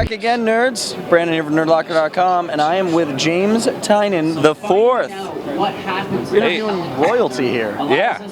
back again, nerds. Brandon here from Nerdlocker.com, and I am with James Tynion the Fourth. We're interviewing royalty here. Yeah,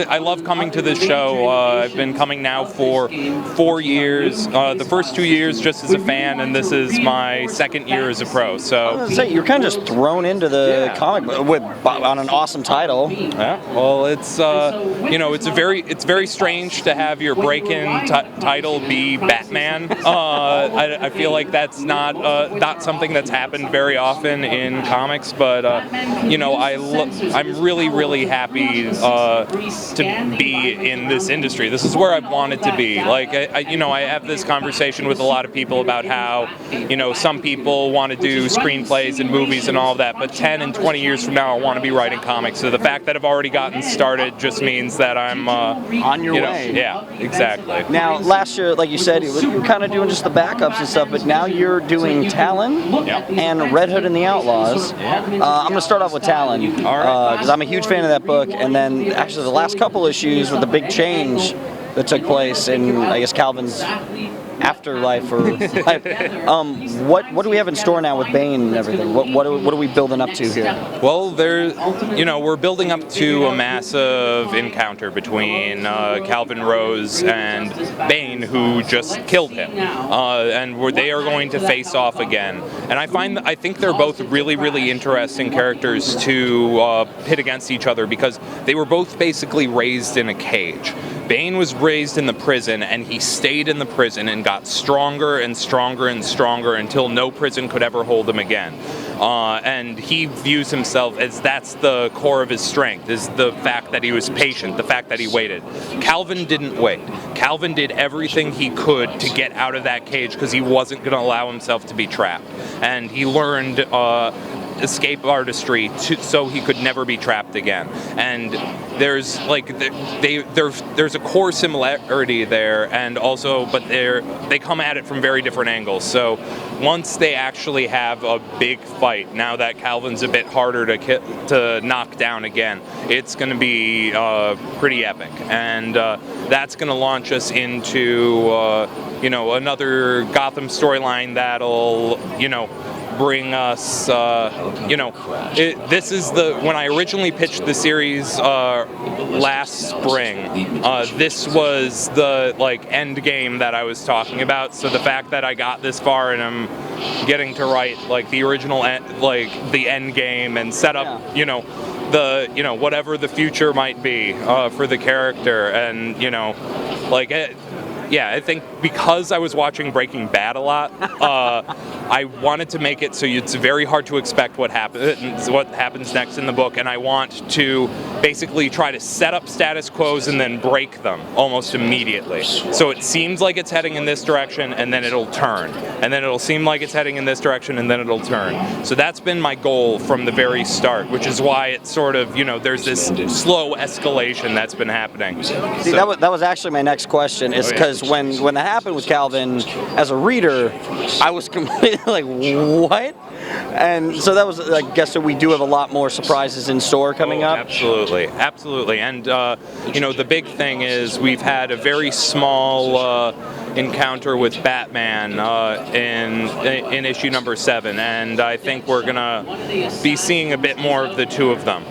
I love coming to this show. I've been coming now for 4 years. The first 2 years just as a fan, and this is my second year as a pro. So you're kind of just thrown into the comic book on an awesome title. Yeah. Well, it's it's very strange to have your break-in title be Batman. I feel like that's not something that's happened very often in comics, but I'm really happy to be in this industry. This is where I've wanted to be. Like I have this conversation with a lot of people about how some people want to do screenplays and movies and all of that, but 10 and 20 years from now I want to be writing comics. So the fact that I've already gotten started just means that I'm on your way. Yeah, exactly. Now, last year, like you said, you were kind of doing just the backups and stuff, but now you're doing Talon and Red Hood and the Outlaws. I'm going to start off with Talon, because I'm a huge fan of that book, and then actually the last couple issues with the big change that took place in, I guess, Calvin's afterlife or life. What do we have in store now with Bane and everything? What are we building up to here? Well, we're building up to a massive encounter between Calvin Rose and Bane, who just killed him, and they are going to face off again. And I think they're both really interesting characters to pit against each other, because they were both basically raised in a cage. Bane was raised in the prison, and he stayed in the prison and got stronger and stronger and stronger until no prison could ever hold him again. And he views himself as that's the core of his strength, is the fact that he was patient, the fact that he waited. Calvin didn't wait. Calvin did everything he could to get out of that cage because he wasn't going to allow himself to be trapped. And he learned escape artistry so he could never be trapped again. And there's there's a core similarity there, and also but they come at it from very different angles. So once they actually have a big fight, now that Calvin's a bit harder to knock down again, it's going to be pretty epic, and that's going to launch us into another Gotham storyline that'll bring us, this is when I originally pitched the series last spring, this was the end game that I was talking about. So the fact that I got this far and I'm getting to write the original the end game and set up whatever the future might be for the character, and I think because I was watching Breaking Bad a lot, I wanted to make it so it's very hard to expect what happens next in the book, and I want to basically try to set up status quos and then break them almost immediately. So it seems like it's heading in this direction, and then it'll turn. And then it'll seem like it's heading in this direction, and then it'll turn. So that's been my goal from the very start, which is why it's sort of, there's this slow escalation that's been happening. See, that was actually my next question, is because when that happened with Calvin, as a reader, I was completely like, what? And so that was, I guess, so we do have a lot more surprises in store coming up. Absolutely. And the big thing is we've had a very small encounter with Batman in issue number 7, and I think we're gonna be seeing a bit more of the two of them.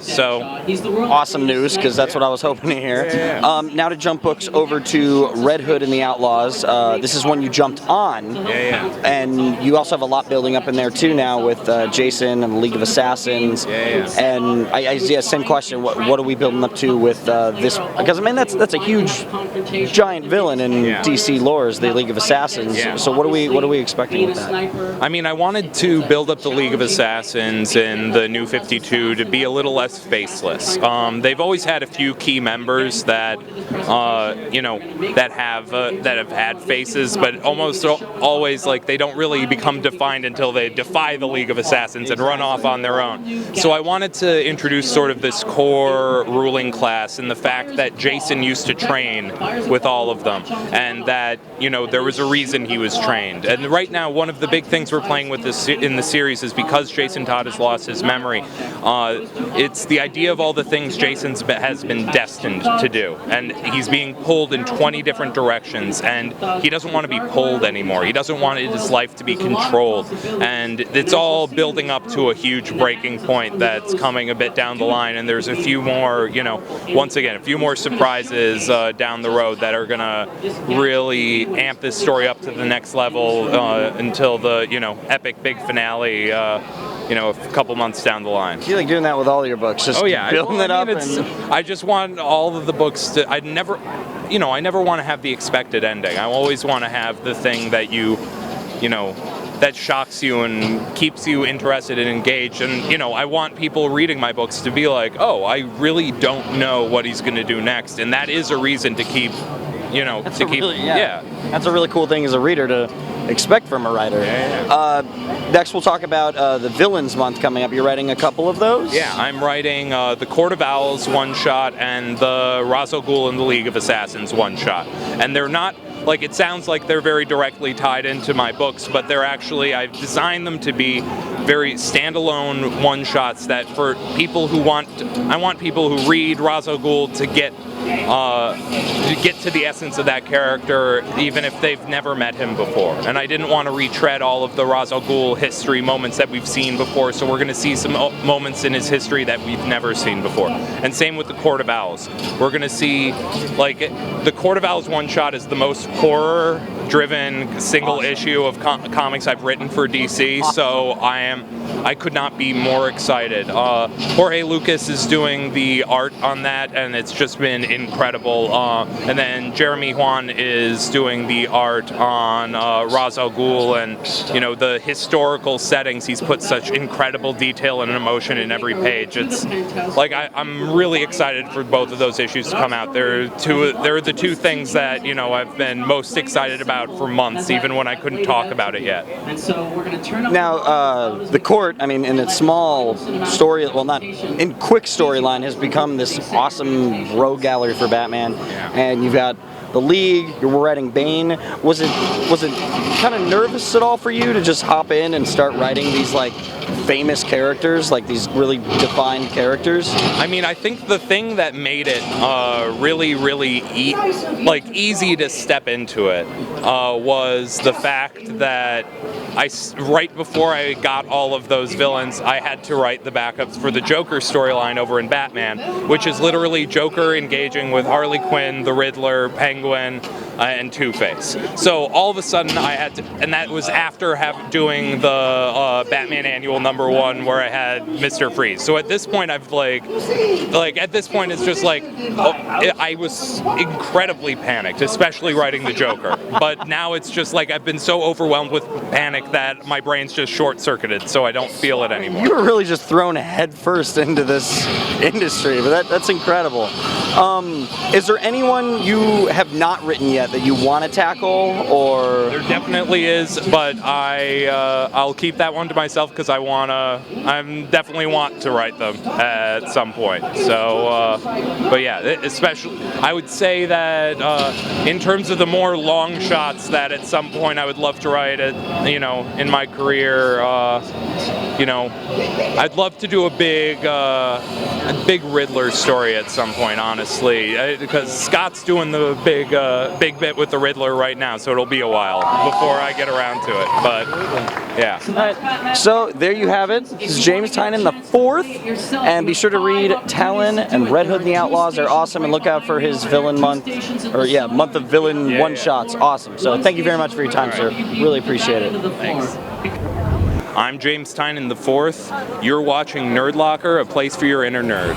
So awesome news, because that's what I was hoping to hear. Now to jump books over to Red Hood and the Outlaws. This is one you jumped on, and you also have a lot building up in there too now with Jason and the League of Assassins. And same question. What are we building up to with this? Because I mean that's a huge, giant villain in DC lore, is the League of Assassins. So what are we expecting with that? I mean, I wanted to build up the League of Assassins in the New 52 to be a little less faceless. They've always had a few key members that that have had faces, but almost always they don't really become defined until they defy the League of Assassins and run off on their own. So I wanted to introduce sort of this core ruling class, and the fact that Jason used to train with all all of them, and that, you know, there was a reason he was trained. And right now, one of the big things we're playing with this in the series is because Jason Todd has lost his memory, it's the idea of all the things Jason has been destined to do, and he's being pulled in 20 different directions, and he doesn't want to be pulled anymore. He doesn't want his life to be controlled, and it's all building up to a huge breaking point that's coming a bit down the line, and there's a few more, you know, once again, a few more surprises down the road that are gonna really amp this story up to the next level until the, you know, epic big finale, you know, a couple months down the line. You like doing that with all your books, just building it up. I just want all of the books to, I never want to have the expected ending. I always want to have the thing that you know, that shocks you and keeps you interested and engaged. And, you know, I want people reading my books to be like, oh, I really don't know what he's going to do next. And that is a reason to keep, you know, That's a really cool thing as a reader to expect from a writer. Next we'll talk about the Villains Month coming up. You're writing a couple of those? Yeah, I'm writing the Court of Owls one-shot and the Ra's al Ghul and the League of Assassins one-shot. And they're not, like, it sounds like they're very directly tied into my books, but they're actually, I've designed them to be very standalone one-shots that for people who I want people who read Ra's al Ghul to get to the essence of that character, even if they've never met him before. And I didn't want to retread all of the Ra's al Ghul history moments that we've seen before, so we're going to see some moments in his history that we've never seen before. And same with the Court of Owls. We're going to see, like, the Court of Owls one-shot is the most horror-driven single issue of comics I've written for DC, so I could not be more excited. Jorge Lucas is doing the art on that, and it's just been incredible. And then Jeremy Juan is doing the art on Ra's al Ghul, and, you know, the historical settings. He's put such incredible detail and emotion in every page. It's like I'm really excited for both of those issues to come out. They're the two things that, you know, I've been most excited about for months, even when I couldn't talk about it yet. Now, the Court, I mean, in its small story, well, not in quick storyline, has become this awesome rogue gallery for Batman, and you've got the League, you're writing Bane. Was it kind of nervous at all for you to just hop in and start writing these, like, famous characters, like these really defined characters? I mean, I think the thing that made it really easy to step into it was the fact that right before I got all of those villains, I had to write the backups for the Joker storyline over in Batman, which is literally Joker engaging with Harley Quinn, the Riddler, Penguin, and Two-Face. So all of a sudden I had to, and that was after doing the Batman Annual #1 where I had Mr. Freeze. So at this point I've at this point it's just like, I was incredibly panicked, especially writing the Joker. But now it's just like I've been so overwhelmed with panic that my brain's just short-circuited, so I don't feel it anymore. You were really just thrown head first into this industry, but that's incredible. Is there anyone you have not written yet that you want to tackle, or? There definitely is, but I'll keep that one to myself because I definitely want to write them at some point. So, but yeah, especially I would say that in terms of the more long shots that at some point I would love to write, you know, in my career, you know, I'd love to do a big Riddler story at some point, honestly, because Scott's doing the big bit with the Riddler right now, so it'll be a while before I get around to it. But yeah. So there you have it. This is James Tynion the 4th, and be sure to read Talon and Red Hood and the Outlaws. They're awesome, and look out for his Villain Month, month of villain one-shots. Awesome. So thank you very much for your time, sir. Really appreciate it. Thanks. I'm James Tynion the 4th. You're watching Nerdlocker, a place for your inner nerd.